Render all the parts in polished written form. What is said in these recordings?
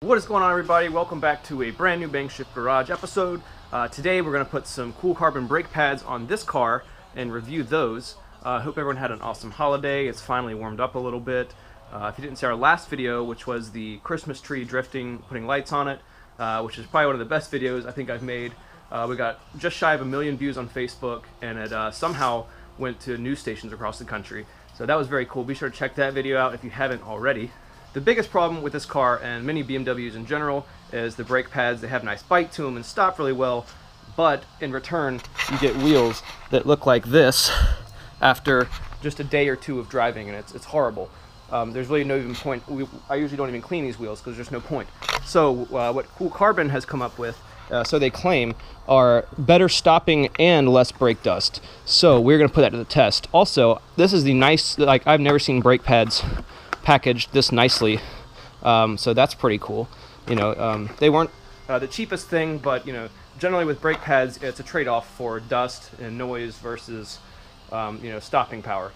What is going on, everybody? Welcome back to a brand new Bank Shift Garage episode. Today we're going to put some cool carbon brake pads on this car and review those. Hope everyone had an awesome holiday. It's finally warmed up a little bit. If you didn't see our last video, which was the Christmas tree drifting, putting lights on it, which is probably one of the best videos I think I've made. We got just shy of 1 million views on Facebook, and it somehow went to news stations across the country. So that was very cool. Be sure to check that video out if you haven't already. The biggest problem with this car, and many BMWs in general, is the brake pads. They have a nice bite to them and stop really well, but in return you get wheels that look like this after just a day or two of driving, and it's horrible. There's really no even point. I usually don't even clean these wheels because there's no point. So what Cool Carbon has come up with, so they claim, are better stopping and less brake dust. So we're going to put that to the test. Also, this is the nice, like, I've never seen brake pads packaged this nicely, so that's pretty cool. You know, they weren't the cheapest thing, but you know, generally with brake pads, it's a trade-off for dust and noise versus you know, stopping power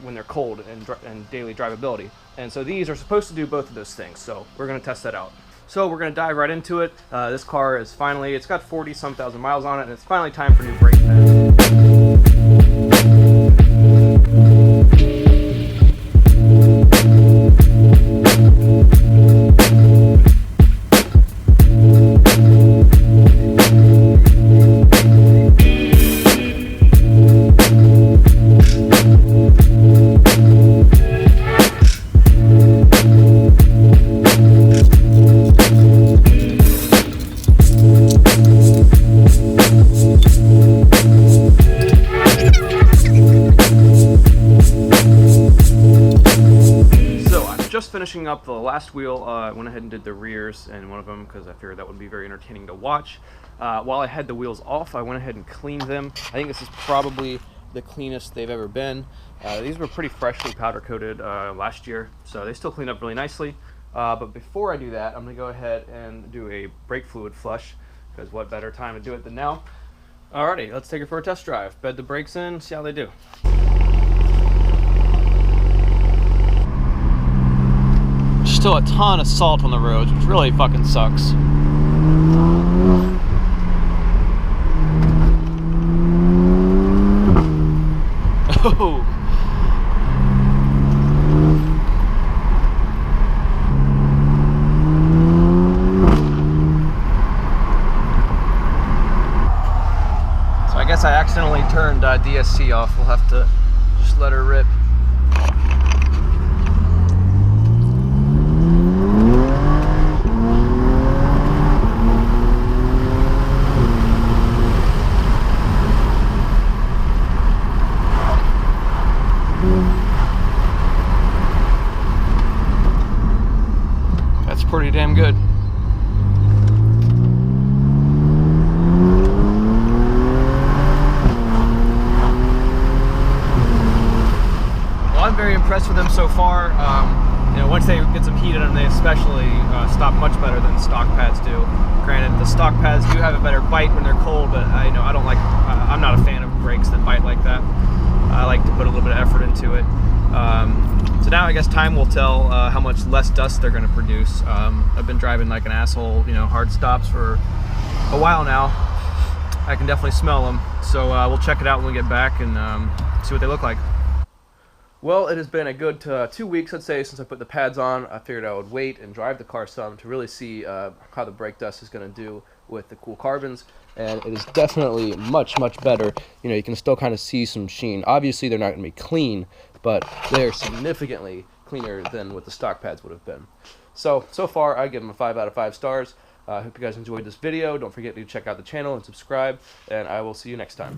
when they're cold and daily drivability. And so these are supposed to do both of those things. So we're going to test that out. So we're going to dive right into it. This car is finally, it's got 40-some thousand miles on it, and it's finally time for new brake pads. Just finishing up the last wheel. I went ahead and did the rears and one of them because I figured that would be very entertaining to watch. While I had the wheels off, I went ahead and cleaned them. I think this is probably the cleanest they've ever been. These were pretty freshly powder coated last year, so they still cleaned up really nicely. But before I do that, I'm going to go ahead and do a brake fluid flush, because what better time to do it than now. Alrighty, let's take it for a test drive. Bed the brakes in, see how they do. Still a ton of salt on the roads, which really fucking sucks. Oh. So I guess I accidentally turned DSC off. We'll have to just let her rip. That's pretty damn good. Well, I'm very impressed with them so far. You know, once they get some heat in them, they especially stop much better than stock pads do. Granted, the stock pads do have a better bite when they're cold, but I know I don't like. I'm not a fan of brakes that bite like that. I like to put a little bit of effort into it. So now I guess time will tell how much less dust they're going to produce. I've been driving like an asshole, you know, hard stops for a while now. I can definitely smell them. So we'll check it out when we get back and see what they look like. Well, it has been a good 2 weeks, I'd say, since I put the pads on. I figured I would wait and drive the car some to really see how the brake dust is going to do with the Cool Carbons. And it is definitely much, much better. You know, you can still kind of see some sheen. Obviously, they're not going to be clean, but they're significantly cleaner than what the stock pads would have been. So far, I give them a 5 out of 5 stars. I hope you guys enjoyed this video. Don't forget to check out the channel and subscribe, and I will see you next time.